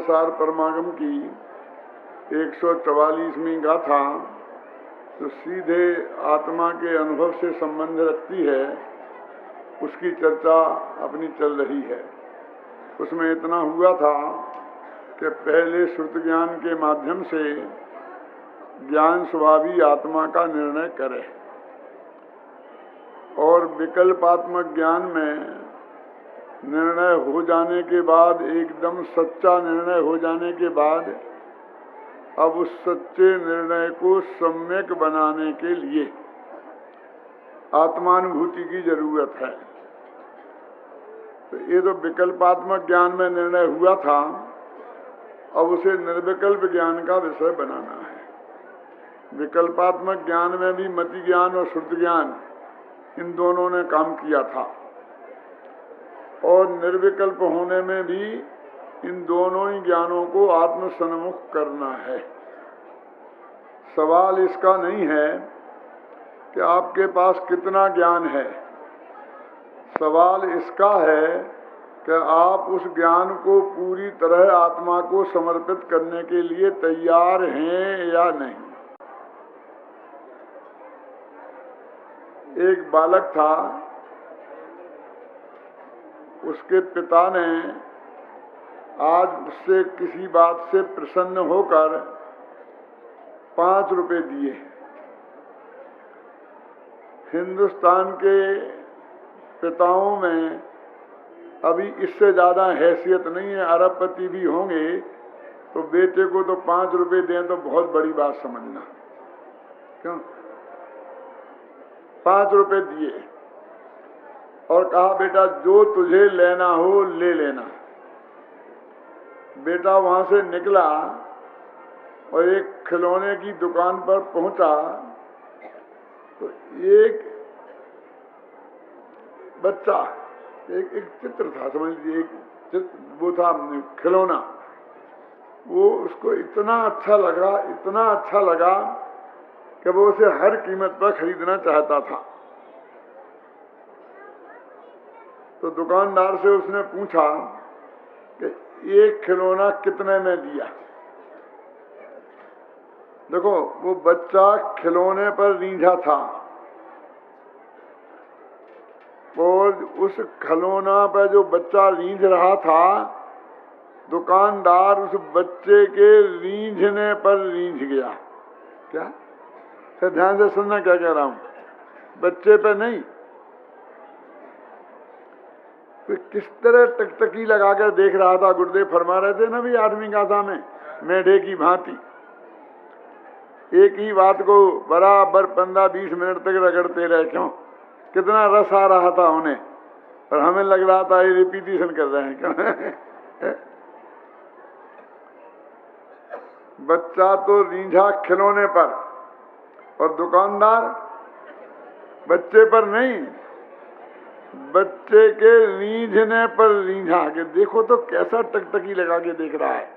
संसार परमागम की 144वीं गाथा जो सीधे आत्मा के अनुभव से संबंध रखती है, उसकी चर्चा अपनी चल रही है। उसमें इतना हुआ था कि पहले श्रुत ज्ञान के माध्यम से ज्ञान स्वभावी आत्मा का निर्णय करे और विकल्पात्मक ज्ञान में निर्णय हो जाने के बाद, एकदम सच्चा निर्णय हो जाने के बाद, अब उस सच्चे निर्णय को सम्यक बनाने के लिए आत्मानुभूति की जरूरत है। तो ये तो विकल्पात्मक ज्ञान में निर्णय हुआ था, अब उसे निर्विकल्प ज्ञान का विषय बनाना है। विकल्पात्मक ज्ञान में भी मति ज्ञान और श्रुत ज्ञान, इन दोनों ने काम किया था, और निर्विकल्प होने में भी इन दोनों ही ज्ञानों को आत्मसन्मुख करना है। सवाल इसका नहीं है कि आपके पास कितना ज्ञान है, सवाल इसका है कि आप उस ज्ञान को पूरी तरह आत्मा को समर्पित करने के लिए तैयार हैं या नहीं। एक बालक था, उसके पिता ने आज उससे किसी बात से प्रसन्न होकर 5 रुपए दिए। हिंदुस्तान के पिताओं में अभी इससे ज़्यादा हैसियत नहीं है, अरबपति भी होंगे तो बेटे को तो 5 रुपए दें तो बहुत बड़ी बात समझना। क्यों? 5 रुपए दिए और कहा बेटा जो तुझे लेना हो ले लेना। बेटा वहां से निकला और एक खिलौने की दुकान पर पहुंचा तो एक बच्चा, एक चित्र था, समझ लीजिए, एक चित्र, वो था खिलौना। वो उसको इतना अच्छा लगा कि वो उसे हर कीमत पर खरीदना चाहता था। तो दुकानदार से उसने पूछा कि एक खिलौना कितने में दिया। देखो, वो बच्चा खिलौने पर रीझा था और उस खिलौना पर जो बच्चा रीझ रहा था, दुकानदार उस बच्चे के रीझने पर रीझ गया। क्या? सर ध्यान से सुनना क्या कह रहा हूं, बच्चे पे नहीं। तो किस तरह टकटकी लगाकर देख रहा था। गुरुदेव फरमा रहे थे ना भी 8वीं गाथा में, मेढे की भांति एक ही बात को बराबर 15-20 मिनट तक रगड़ते रहे। क्यों? कितना रस आ रहा था उन्हें, और हमें लग रहा था ये रिपीटिशन कर रहे हैं। क्यों? बच्चा तो रीझा खिलौने पर और दुकानदार बच्चे पर नहीं, बच्चे के रीझने पर रीझा के। देखो तो कैसा टकटकी लगा के देख रहा है।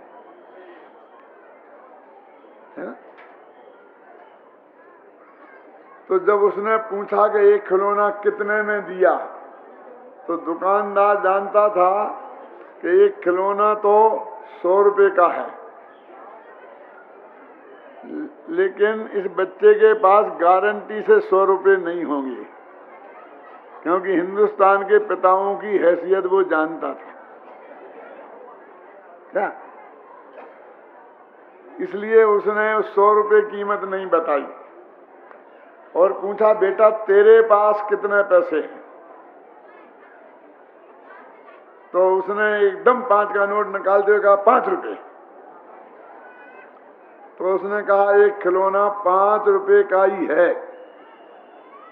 तो जब उसने पूछा कि एक खिलौना कितने में दिया, तो दुकानदार जानता था कि एक खिलौना तो 100 रुपए का है, लेकिन इस बच्चे के पास गारंटी से 100 रुपए नहीं होंगे, क्योंकि हिंदुस्तान के पिताओं की हैसियत वो जानता था। क्या? इसलिए उसने 100 रुपए कीमत नहीं बताई और पूछा बेटा तेरे पास कितने पैसे हैं। तो उसने एकदम 5 का नोट निकालते हुए कहा 5 रुपए। तो उसने कहा एक खिलौना 5 रुपए का ही है।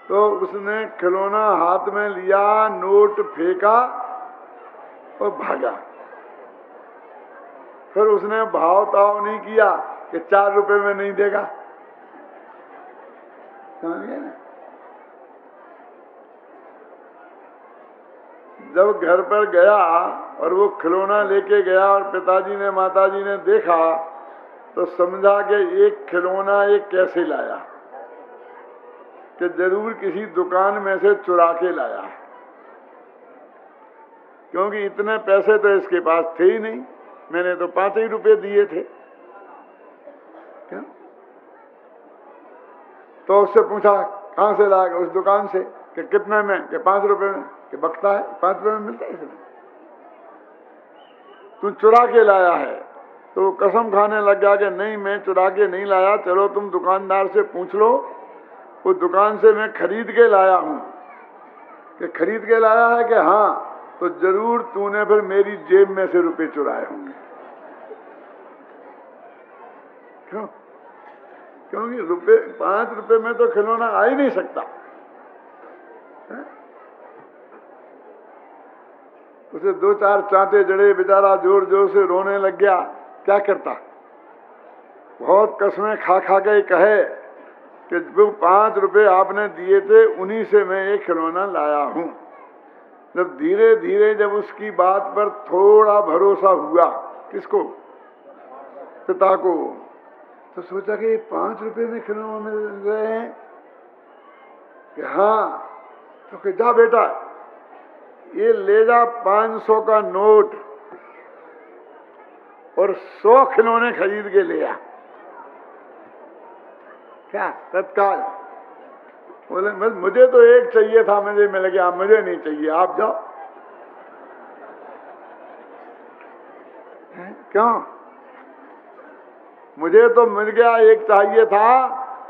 तो उसने खिलौना हाथ में लिया, नोट फेंका और भागा। फिर उसने भाव ताव नहीं किया कि 4 रुपए में नहीं देगा। समझ गए ना? जब घर पर गया और वो खिलौना लेके गया और पिताजी ने माताजी ने देखा तो समझा कि एक खिलौना ये कैसे लाया, कि जरूर किसी दुकान में से चुरा के लाया, क्योंकि इतने पैसे तो इसके पास थे ही नहीं। मैंने तो 5 ही रुपए दिए थे। क्या? तो उससे पूछा कहाँ से लाएगा, उस दुकान से, कि कितने में, कि 5 रुपए में, कि बकता है 5 रुपए में मिलता है इसमें, तू चुरा के लाया है। तो कसम खाने लग गया कि नहीं, मैं चुरा के नहीं लाया, चलो तुम दुकानदार से पूछ लो, उस दुकान से मैं खरीद के लाया हूं। कि खरीद के लाया है कि हाँ, तो जरूर तूने फिर मेरी जेब में से रुपए चुराए होंगे। क्यों? क्योंकि 5 रुपए में तो खिलौना आ ही नहीं सकता है? उसे 2-4 चांटे जड़े, बेचारा जोर जोर से रोने लग गया। क्या करता? बहुत कसमें खा खा के कहे कि जो 5 रुपए आपने दिए थे उन्हीं से मैं एक खिलौना लाया हूं। जब धीरे धीरे जब उसकी बात पर थोड़ा भरोसा हुआ, किसको? पिता को, तो सोचा कि 5 रुपए में खिलौना मिल रहे हैं कि हाँ, तो कि जा बेटा ये ले जा 500 का नोट और 100 खिलौने खरीद के ले आ। क्या? तत्काल बोले मुझे तो एक चाहिए था, मुझे मिल गया, मुझे नहीं चाहिए, आप जाओ। क्यों? मुझे तो मिल गया, एक चाहिए था,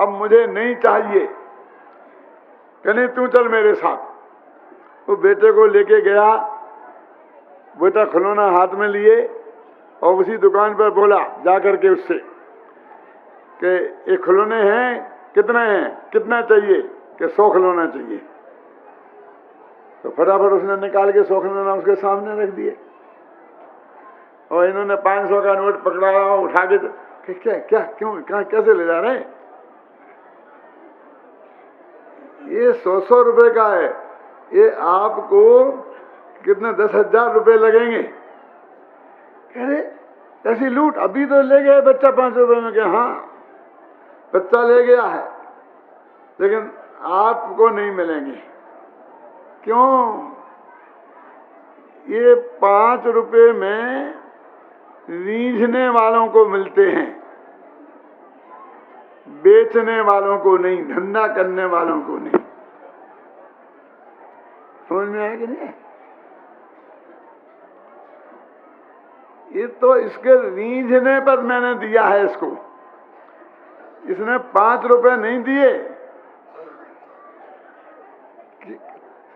अब मुझे नहीं चाहिए। कहने तू चल मेरे साथ। वो बेटे को लेके गया, बेटा खिलौना हाथ में लिए और उसी दुकान पर बोला जाकर के उससे कि ये खिलौने हैं, कितने हैं, कितना चाहिए? कि 100 खिलौना चाहिए। तो फटाफट उसने निकाल के 100 खिलौना उसके सामने रख दिए और इन्होंने 500 का नोट पकड़ाया, उठा के कि क्या क्या, क्यों, कहाँ, कैसे ले जा रहे हैं? ये 100 रुपए का है, ये आपको कितने 10,000 रुपए लगेंगे। कह रहे ऐसी लूट, अभी तो ले गया बच्चा 5 रुपए में। क्या? हाँ, बच्चा ले गया है, लेकिन आपको नहीं मिलेंगे। क्यों? ये 5 रुपए में रीझने वालों को मिलते हैं, बेचने वालों को नहीं, धंधा करने वालों को नहीं। समझ में आया कि नहीं? ये तो इसके रीझने पर मैंने दिया है इसको। इसने 5 रुपए नहीं दिए,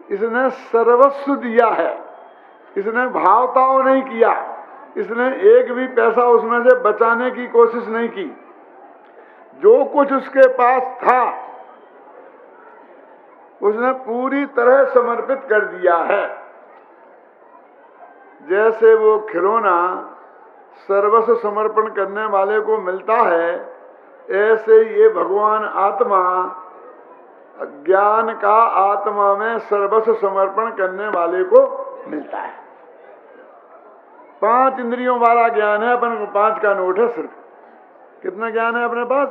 इसने सर्वस्व दिया है। इसने भावताओं नहीं किया, इसने एक भी पैसा उसमें से बचाने की कोशिश नहीं की। जो कुछ उसके पास था उसने पूरी तरह समर्पित कर दिया है। जैसे वो खिलौना सर्वस्व समर्पण करने वाले को मिलता है, ऐसे ये भगवान आत्मा ज्ञान का आत्मा में सर्वस्व समर्पण करने वाले को मिलता है। 5 इंद्रियों वाला ज्ञान है अपन को, 5 का नोट है सिर्फ। कितना ज्ञान है अपने पास?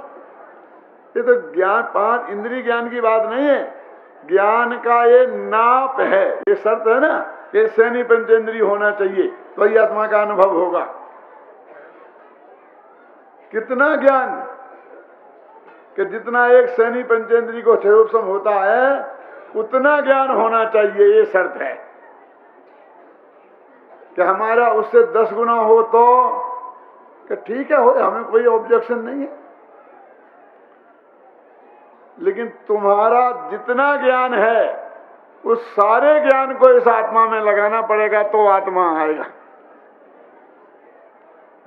ये तो ज्ञान 5 इंद्रिय ज्ञान की बात नहीं है, ज्ञान का ये नाप है, ये शर्त है ना, ये सैनी पंचेंद्रिय होना चाहिए तो ही आत्मा का अनुभव होगा। कितना ज्ञान कि जितना एक सैनी पंचेंद्रिय को क्षयोपशम होता है उतना ज्ञान होना चाहिए, ये शर्त है। कि हमारा उससे 10 गुना हो तो कि ठीक है, हो, हमें कोई ऑब्जेक्शन नहीं है। लेकिन तुम्हारा जितना ज्ञान है उस सारे ज्ञान को इस आत्मा में लगाना पड़ेगा तो आत्मा आएगा।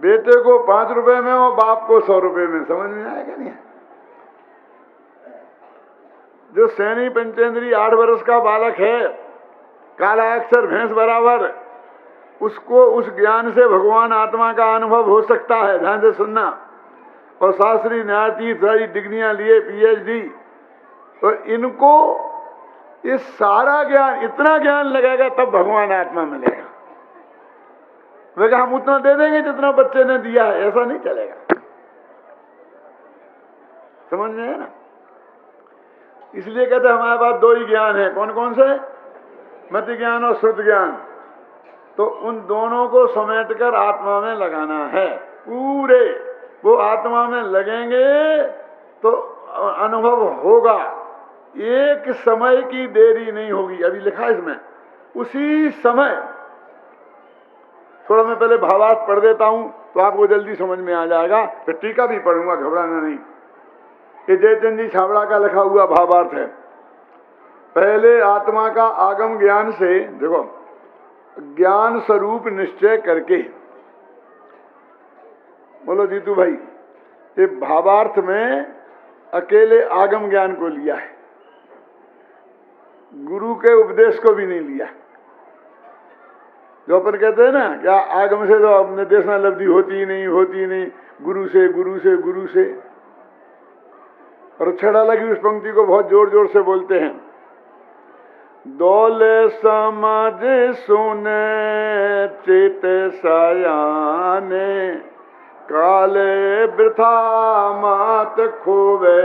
बेटे को 5 रुपए में और बाप को 100 रुपए में, समझ में आएगा नहीं? जो सैनी पंचेंद्रिय 8 वर्ष का बालक है, काला अक्षर भैंस बराबर, उसको उस ज्ञान से भगवान आत्मा का अनुभव हो सकता है। ध्यान से सुनना। और शास्त्री न्यायाधीश सारी डिग्रियां लिए, पीएचडी, और इनको ये सारा ज्ञान, इतना ज्ञान लगेगा तब भगवान आत्मा मिलेगा। वे कहा हम उतना दे देंगे जितना बच्चे ने दिया है, ऐसा नहीं चलेगा। समझ में है ना? इसलिए कहते हैं हमारे पास 2 ही ज्ञान है। कौन कौन से? मति ज्ञान और श्रुत ज्ञान। तो उन दोनों को समेटकर आत्मा में लगाना है पूरे। वो आत्मा में लगेंगे तो अनुभव होगा, एक समय की देरी नहीं होगी। अभी लिखा इसमें उसी समय। थोड़ा मैं पहले भावार्थ पढ़ देता हूं तो आपको जल्दी समझ में आ जाएगा, फिर टीका भी पढ़ूंगा, घबराना नहीं। ये जयचंद जी छाबड़ा का लिखा हुआ भावार्थ है। पहले आत्मा का आगम ज्ञान से, देखो, ज्ञान स्वरूप निश्चय करके, बोलो जीतू भाई, ये भावार्थ में अकेले आगम ज्ञान को लिया है, गुरु के उपदेश को भी नहीं लिया। जो अपन कहते हैं ना, क्या आगम से तो अपने देश में लब्धि होती ही नहीं, होती ही नहीं, गुरु से गुरु से गुरु से। और छड़ा लगी उस पंक्ति को बहुत जोर जोर से बोलते हैं, दौले समझ सुने चित सयाने, काले वृथा मात खोवे,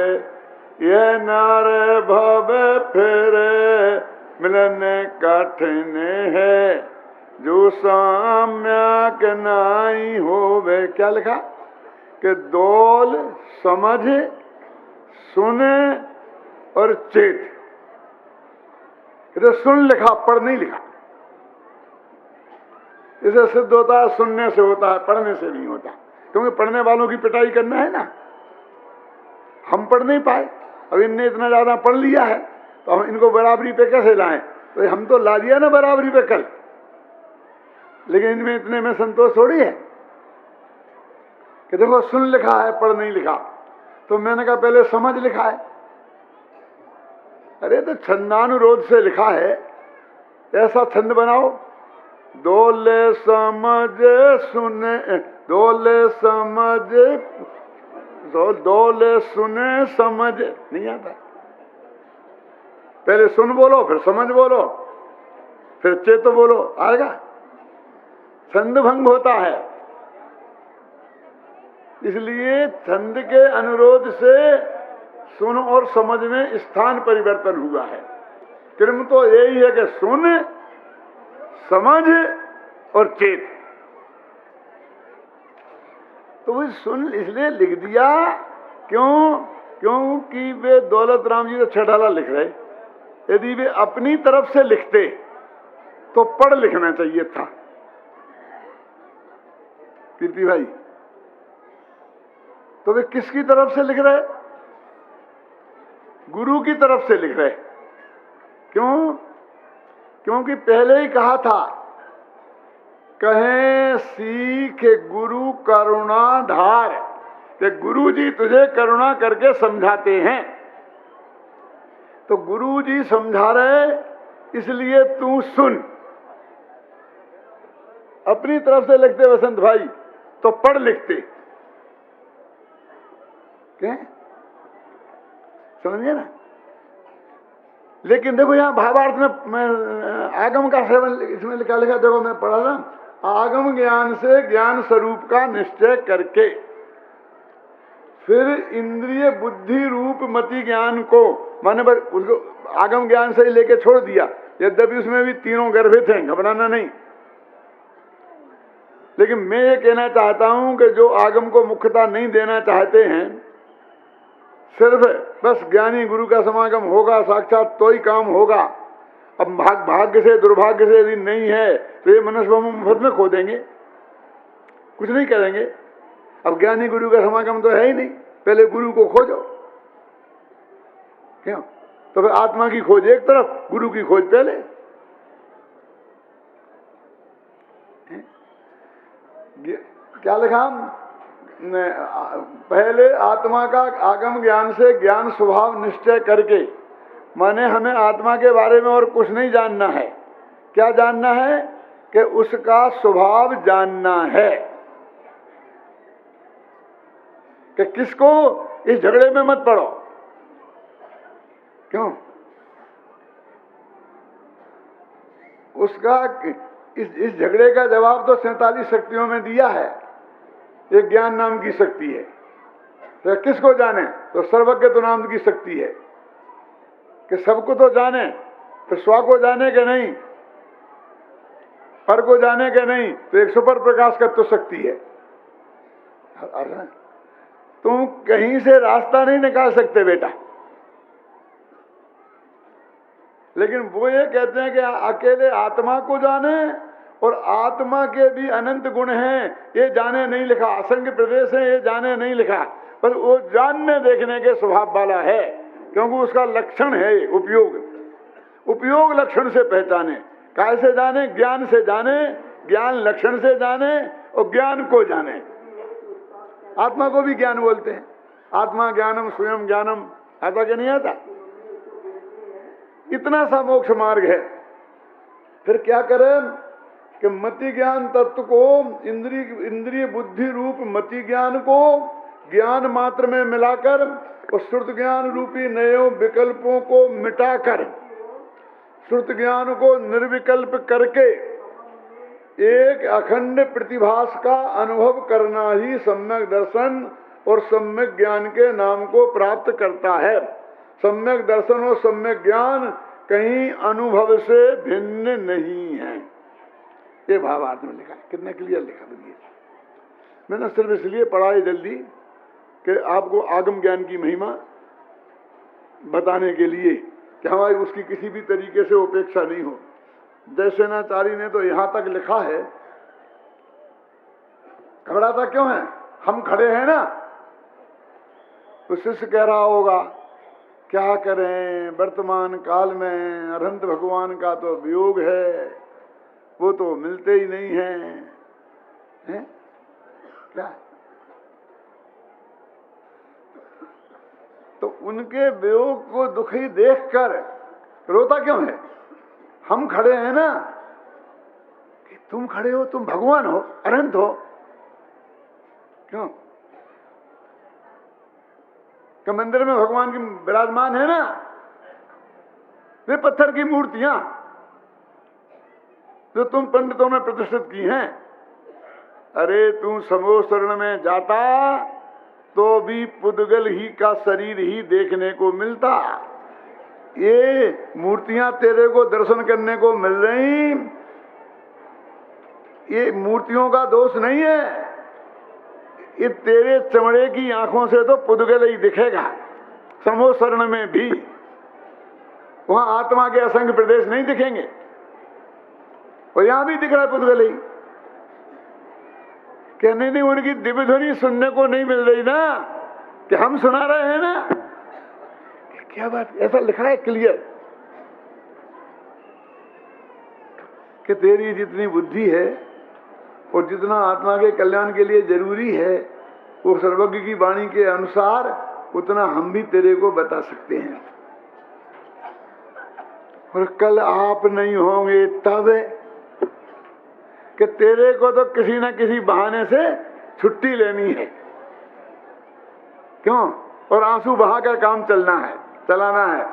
ये नर भव फिर मिलन कठिन है, जो साम्यक नाई होवे। क्या लिखा कि दौल समझ सुने और चेत। तो सुन लिखा, पढ़ नहीं लिखा। इसे सिद्ध होता है सुनने से होता है, पढ़ने से नहीं होता। क्योंकि पढ़ने वालों की पिटाई करना है ना, हम पढ़ नहीं पाए। अब इनने इतना ज्यादा पढ़ लिया है तो हम इनको बराबरी पे कैसे लाएं? तो हम तो ला दिया ना बराबरी पे कल, लेकिन इनमें इतने में संतोष थोड़ी है कि देखो सुन लिखा है, पढ़ नहीं लिखा। तो मैंने कहा पहले समझ लिखा है। अरे तो छंदानुरोध से लिखा है, ऐसा छंद बनाओ, दोले समझ सुने, दोले समझ, दोले सुने समझ नहीं आता। पहले सुन बोलो, फिर समझ बोलो, फिर चेत बोलो, आएगा। छंद भंग होता है, इसलिए छंद के अनुरोध से सुन और समझ में स्थान परिवर्तन हुआ है। क्रम तो यही है कि सुन, समझ और चेत। तो वो सुन इसलिए लिख दिया, क्योंकि वे दौलत राम जी तो छठाला लिख रहे। यदि वे अपनी तरफ से लिखते तो पढ़ लिखना चाहिए था कीर्ति भाई। तो वे किसकी तरफ से लिख रहे? गुरु की तरफ से लिख रहे। क्यों? क्योंकि पहले ही कहा था, कहें सीख गुरु करुणा धार, कि गुरु जी तुझे करुणा करके समझाते हैं। तो गुरु जी समझा रहे, इसलिए तू सुन। अपनी तरफ से लिखते वसंत भाई तो पढ़ लिखते, क्या समझिए ना। लेकिन देखो यहां भावार्थ में मैं आगम का सेवन इसमें लिखा, देखो मैं पढ़ा था, आगम ज्ञान से ज्ञान स्वरूप का निश्चय करके, फिर इंद्रिय बुद्धि रूप मति ज्ञान को, माने बस उसको आगम ज्ञान से ही लेके छोड़ दिया। यद्यपि उसमें भी तीनों गर्भित हैं, घबराना नहीं। लेकिन मैं ये कहना चाहता हूं कि जो आगम को मुख्यता नहीं देना चाहते हैं, सिर्फ बस ज्ञानी गुरु का समागम होगा साक्षात तो ही काम होगा। अब भाग्य से दुर्भाग्य से यदि नहीं है तो ये मनुष्य मुफ्त में खो देंगे, कुछ नहीं करेंगे। अब ज्ञानी गुरु का समागम तो है ही नहीं, पहले गुरु को खोजो। क्यों? तो फिर आत्मा की खोज एक तरफ, गुरु की खोज पहले। क्या लिखा? पहले आत्मा का आगम ज्ञान से ज्ञान स्वभाव निश्चय करके, माने हमें आत्मा के बारे में और कुछ नहीं जानना है। क्या जानना है? कि उसका स्वभाव जानना है। कि किसको इस झगड़े में मत पड़ो। क्यों? उसका इस झगड़े का जवाब तो 47 शक्तियों में दिया है। एक ज्ञान नाम की शक्ति है, तो किसको जाने? तो सर्वज्ञ तो नाम की शक्ति है कि सबको तो जाने, तो स्व को जाने के नहीं। पर को जाने के नहीं तो एक सुपर प्रकाश का तो शक्ति है। तुम कहीं से रास्ता नहीं निकाल सकते बेटा। लेकिन वो ये कहते हैं कि अकेले आत्मा को जाने, और आत्मा के भी अनंत गुण हैं ये जाने नहीं लिखा, असंख्य प्रदेश है ये जाने नहीं लिखा, पर वो जानने देखने के स्वभाव वाला है, क्योंकि उसका लक्षण है उपयोग। उपयोग लक्षण से पहचाने, काय से जाने, ज्ञान से जाने, ज्ञान लक्षण से जाने और ज्ञान को जाने। आत्मा को भी ज्ञान बोलते हैं, आत्मा ज्ञानम स्वयं ज्ञानम, आता क्या नहीं आता? इतना सा मोक्ष मार्ग है। फिर क्या करें कि मति ज्ञान तत्व को, इंद्रिय बुद्धि रूप मति ज्ञान को ज्ञान मात्र में मिलाकर और श्रुत ज्ञान रूपी नयों विकल्पों को मिटाकर, श्रुत ज्ञान को निर्विकल्प करके एक अखंड प्रतिभास का अनुभव करना ही सम्यक दर्शन और सम्यक ज्ञान के नाम को प्राप्त करता है। सम्यक दर्शन और सम्यक ज्ञान कहीं अनुभव से भिन्न नहीं है। ये भावार्थ में लिखा है। कितना क्लियर लिखा है। मैंने सिर्फ इसलिए पढ़ा है जल्दी कि आपको आगम ज्ञान की महिमा बताने के लिए कि हमारी उसकी किसी भी तरीके से उपेक्षा नहीं हो। जयसेनाचारी ने तो यहां तक लिखा है, घबराता क्यों है, हम खड़े हैं ना। तो शिष्य कह रहा होगा क्या करें, वर्तमान काल में अनंत भगवान का तो वियोग है, वो तो मिलते ही नहीं हैं, क्या? तो उनके वियोग को दुखी देखकर रोता क्यों है? हम खड़े हैं ना, कि तुम खड़े हो, तुम भगवान हो, अनंत हो, क्यों? कि मंदिर में भगवान की विराजमान है ना, वे पत्थर की मूर्तियां जो तुम पंडितों ने प्रतिष्ठित की हैं। अरे तू समो शरण में जाता तो भी पुद्गल ही का शरीर ही देखने को मिलता। ये मूर्तियां तेरे को दर्शन करने को मिल रही, ये मूर्तियों का दोष नहीं है, ये तेरे चमड़े की आंखों से तो पुद्गल ही दिखेगा। समो शरण में भी वहां आत्मा के असंख्य प्रदेश नहीं दिखेंगे, और यहां भी दिख रहा है पुद्गल ही। कहने नहीं, उनकी दिव्य ध्वनि सुनने को नहीं मिल रही ना, कि हम सुना रहे हैं ना। क्या बात, ऐसा लिखा है क्लियर कि तेरी जितनी बुद्धि है और जितना आत्मा के कल्याण के लिए जरूरी है, वो सर्वज्ञ की वाणी के अनुसार उतना हम भी तेरे को बता सकते हैं। और कल आप नहीं होंगे तब कि तेरे को तो किसी न किसी बहाने से छुट्टी लेनी है, क्यों? और आंसू बहाकर काम चलाना है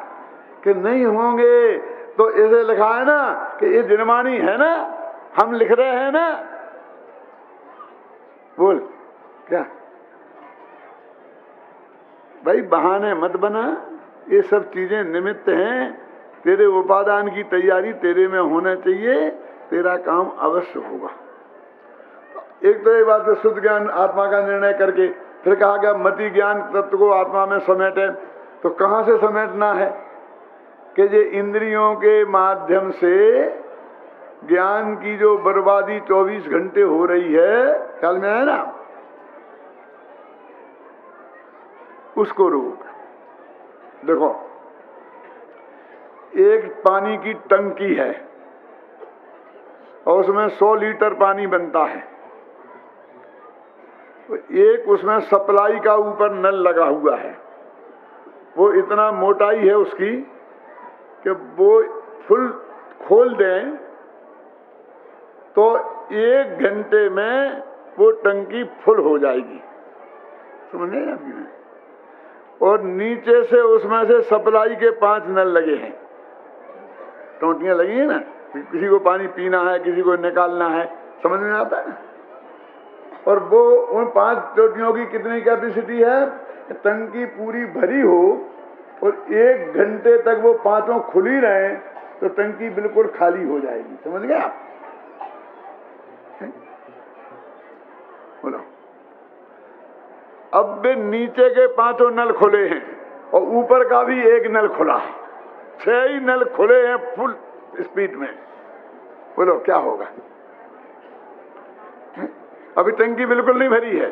कि नहीं होंगे। तो ऐसे लिखा है ना कि ये दिनवाणी है ना, हम लिख रहे हैं ना। बोल क्या भाई, बहाने मत बना, ये सब चीजें निमित्त हैं। तेरे उपादान की तैयारी तेरे में होना चाहिए, तेरा काम अवश्य होगा। एक तो ये बात है, शुद्ध ज्ञान आत्मा का निर्णय करके फिर कहा गया मति ज्ञान तत्व को आत्मा में समेटे। तो कहां से समेटना है कि ये इंद्रियों के माध्यम से ज्ञान की जो बर्बादी 24 घंटे हो रही है, ख्याल में है ना, उसको रोक। देखो, एक पानी की टंकी है और उसमें 100 लीटर पानी बनता है। तो एक उसमें सप्लाई का ऊपर नल लगा हुआ है, वो इतना मोटाई है उसकी कि वो फुल खोल दें तो 1 घंटे में वो टंकी फुल हो जाएगी। समझ गए ना? और नीचे से उसमें से सप्लाई के 5 नल लगे हैं, टोंटियां लगी है ना, किसी को पानी पीना है, किसी को निकालना है, समझ में आता है ना। और वो उन 5 टोटियों की कितनी कैपेसिटी है, टंकी पूरी भरी हो और 1 घंटे तक वो 5 खुली रहे तो टंकी बिल्कुल खाली हो जाएगी। समझ गए आप? अब भी नीचे के 5 नल खुले हैं और ऊपर का भी 1 नल खुला है, 6 ही नल खुले हैं फुल स्पीड में। बोलो क्या होगा? अभी टंकी बिल्कुल नहीं भरी है,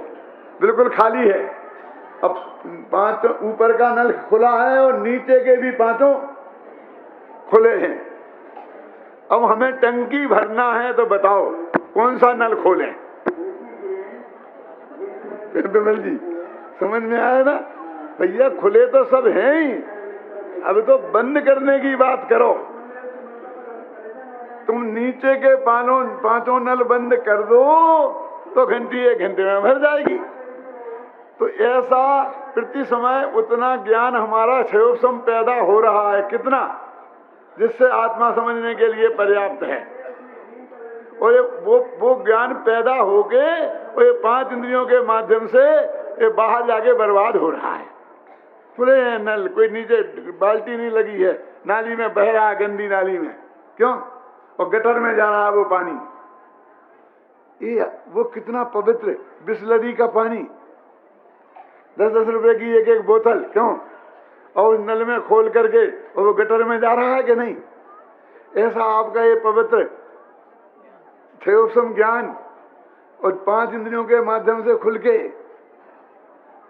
बिल्कुल खाली है। अब 5 ऊपर का नल खुला है और नीचे के भी 5 खुले हैं। अब हमें टंकी भरना है तो बताओ कौन सा नल खोलें? विमल जी समझ में आया ना? भैया खुले तो सब हैं ही, अब तो बंद करने की बात करो। तुम नीचे के 5 नल बंद कर दो तो घंटी 1 घंटे में भर जाएगी। तो ऐसा प्रति समय उतना ज्ञान हमारा क्षयोपम पैदा हो रहा है, कितना, जिससे आत्मा समझने के लिए पर्याप्त है। और वो ज्ञान पैदा होके और ये 5 इंद्रियों के माध्यम से ये बाहर जाके बर्बाद हो रहा है। खुले हैं नल, कोई नीचे बाल्टी नहीं लगी है, नाली में बह रहा है, गंदी नाली में, क्यों? और गटर में जा रहा है वो पानी। ये वो कितना पवित्र बिस्लरी का पानी, 10-10 रुपए की एक बोतल, क्यों? और नल में खोल करके और वो गटर में जा रहा है कि नहीं? ऐसा आपका ये पवित्र क्षयोपम ज्ञान और 5 इंद्रियों के माध्यम से खुल के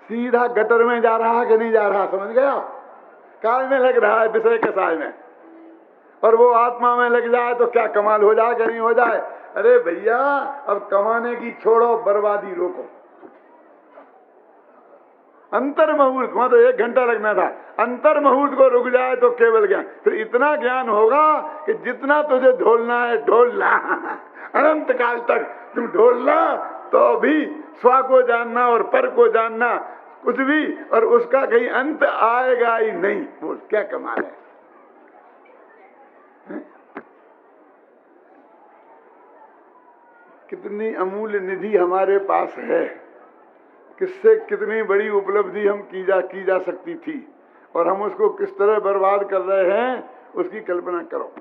सीधा गटर में जा रहा है कि नहीं जा रहा? समझ गया? काय में लग रहा है, विषय के साय में, और वो आत्मा में लग जाए तो क्या कमाल हो जाए कि नहीं हो जाए? अरे भैया अब कमाने की छोड़ो, बर्बादी रोको। अंतर मुहूर्त, वहां तो 1 घंटा लगना था, अंतर मुहूर्त को रुक जाए तो केवल ज्ञान। फिर इतना ज्ञान होगा कि जितना तुझे ढोलना है ढोलना, अनंत काल तक तुम ढोलना, तो भी स्व को जानना और पर को जानना कुछ भी, और उसका कहीं अंत आएगा ही नहीं। बोल क्या कमाल है? कितनी अमूल्य निधि हमारे पास है, किससे कितनी बड़ी उपलब्धि हम की जा सकती थी, और हम उसको किस तरह बर्बाद कर रहे हैं उसकी कल्पना करो।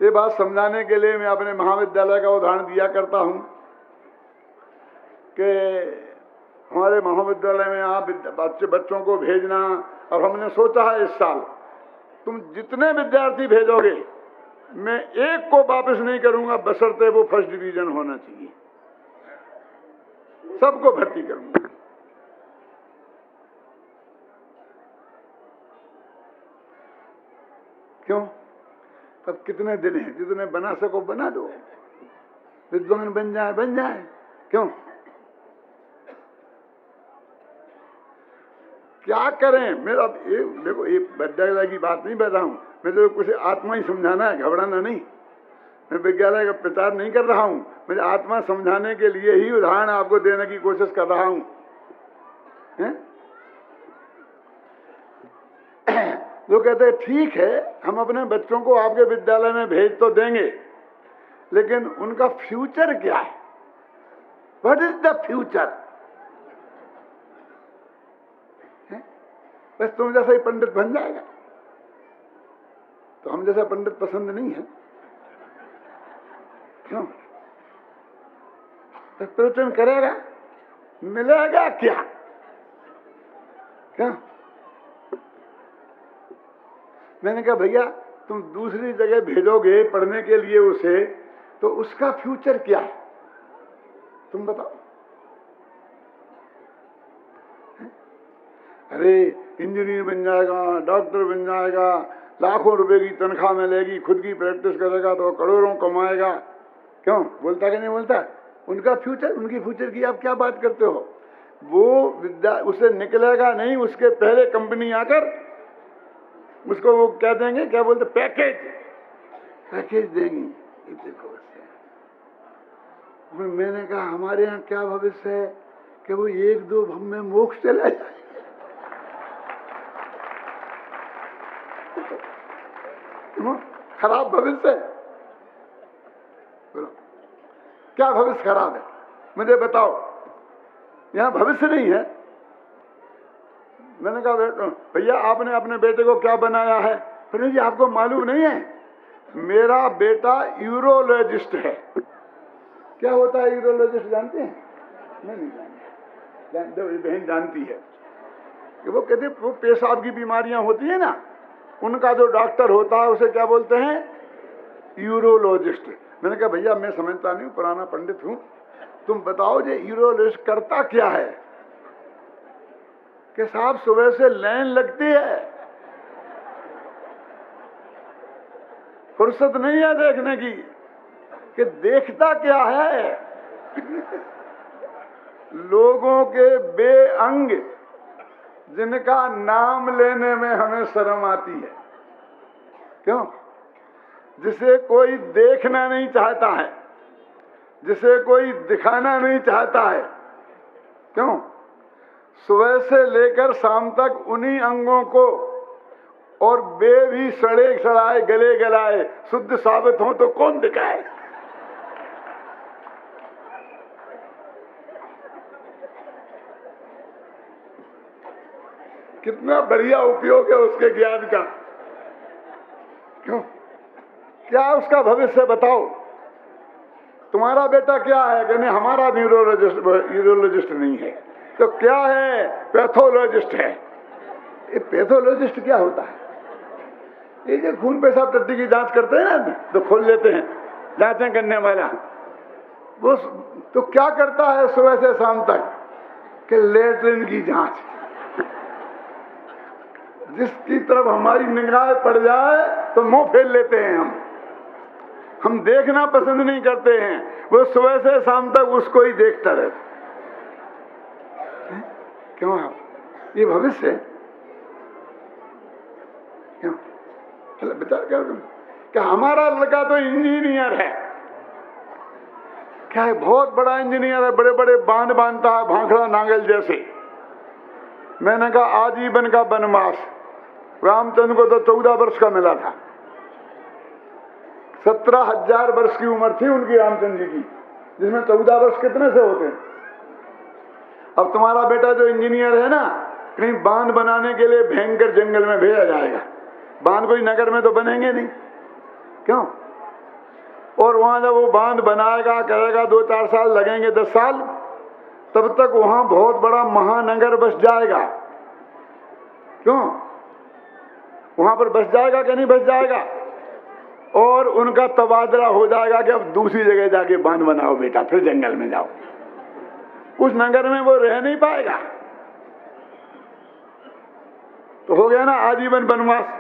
ये बात समझाने के लिए मैं अपने महाविद्यालय का उदाहरण दिया करता हूं कि हमारे महाविद्यालय में आप बच्चों को भेजना, और हमने सोचा है इस साल तुम जितने विद्यार्थी भेजोगे मैं एक को वापस नहीं करूंगा, बशर्ते वो फर्स्ट डिवीजन होना चाहिए, सबको भर्ती करूंगा। क्यों? तब कितने दिन हैं, जितने बना सको बना दो, विद्वान बन जाए। क्यों? क्या करें? मेरा ये देखो, ये विद्यालय की बात नहीं कर रहा हूं मैं, तो कुछ आत्मा ही समझाना है, घबराना नहीं। मैं विद्यालय का प्रचार नहीं कर रहा हूं, मैं आत्मा समझाने के लिए ही उदाहरण आपको देने की कोशिश कर रहा हूं। जो कहते हैं ठीक है, हम अपने बच्चों को आपके विद्यालय में भेज तो देंगे, लेकिन उनका फ्यूचर क्या है? What is the future? बस तुम जैसा ही पंडित बन जाएगा, तो हम जैसा पंडित पसंद नहीं है। क्यों? तो प्रवचन करेगा, मिलेगा क्या? क्या? मैंने कहा भैया तुम दूसरी जगह भेजोगे पढ़ने के लिए उसे, तो उसका फ्यूचर क्या है तुम बताओ। अरे इंजीनियर बन जाएगा, डॉक्टर बन जाएगा, लाखों रुपए की तनख्वाह मिलेगी, खुद की प्रैक्टिस करेगा तो करोड़ों कमाएगा। क्यों? बोलता कि नहीं बोलता? उनका फ्यूचर, उनकी फ्यूचर की आप क्या बात करते हो? वो विद्या उसे निकलेगा नहीं, उसके पहले कंपनी आकर उसको वो क्या देंगे, क्या बोलते, पैकेज देंगी। मैंने कहा हमारे यहाँ क्या भविष्य है कि वो 1-2 हम में मोक्ष चला जाए। खराब भविष्य है। बोलो क्या भविष्य खराब है? मुझे बताओ। यहाँ भविष्य नहीं है। मैंने कहा भैया आपने अपने बेटे को क्या बनाया है? फिर जी आपको मालूम नहीं है, मेरा बेटा यूरोलॉजिस्ट है। क्या होता है यूरोलॉजिस्ट, जानते हैं? नहीं जानते। बहन जानती है कि वो कहते वो पेशाब की बीमारियां होती है ना, उनका जो डॉक्टर होता है उसे क्या बोलते हैं? यूरोलॉजिस्ट। मैंने कहा भैया मैं समझता नहीं, पुराना पंडित हूं, तुम बताओ ये यूरोलॉजिस्ट करता क्या है? कि साहब सुबह से लाइन लगती है, फुर्सत नहीं है देखने की। कि देखता क्या है? लोगों के बेअंग जिनका नाम लेने में हमें शर्म आती है। क्यों? जिसे कोई देखना नहीं चाहता है, जिसे कोई दिखाना नहीं चाहता है। क्यों? सुबह से लेकर शाम तक उन्हीं अंगों को, और वे भी सड़े सड़ाए गले गलाए शुद्ध साबित हो तो कौन दिखाए? कितना बढ़िया उपयोग है उसके ज्ञान का। क्यों? क्या उसका भविष्य बताओ? तुम्हारा बेटा क्या है? कहने हमारा यूरोलॉजिस्ट नहीं है। तो क्या है? पैथोलॉजिस्ट है। ये पैथोलॉजिस्ट क्या होता है? ये जो खून पेशाब टट्टी की जांच करते हैं ना, तो खोल लेते हैं जांचें करने वाला, वो तो क्या करता है सुबह से शाम तक? कि लेटरिन की जांच। जिसकी तरफ हमारी निगाह पड़ जाए तो मुंह फेर लेते हैं। हम देखना पसंद नहीं करते हैं, वो सुबह से शाम तक उसको ही देखता रहता। क्यों? ये भविष्य है। क्यों? चलो विचार कर क्या हमारा लड़का तो इंजीनियर है, क्या है? बहुत बड़ा इंजीनियर है, बड़े बड़े बांध बांधता है भांखड़ा नांगल जैसे। मैंने कहा आजीवन का वनवास रामचंद्र को तो 14 वर्ष का मिला था। 17,000 वर्ष की उम्र थी उनकी रामचंद्र जी की, जिसमें 14 वर्ष कितने से होते हैं? अब तुम्हारा बेटा जो इंजीनियर है ना, कहीं बांध बनाने के लिए भयंकर जंगल में भेजा जाएगा। बांध कोई नगर में तो बनेंगे नहीं। क्यों? और वहां जब वो बांध बनाएगा करेगा 2-4 साल लगेंगे, 10 साल, तब तक वहां बहुत बड़ा महानगर बस जाएगा। क्यों? वहां पर बस जाएगा कि नहीं बस जाएगा? और उनका तबादला हो जाएगा कि अब दूसरी जगह जाके बांध बनाओ बेटा, फिर जंगल में जाओ। उस नगर में वो रह नहीं पाएगा। तो हो गया ना आजीवन वनवास।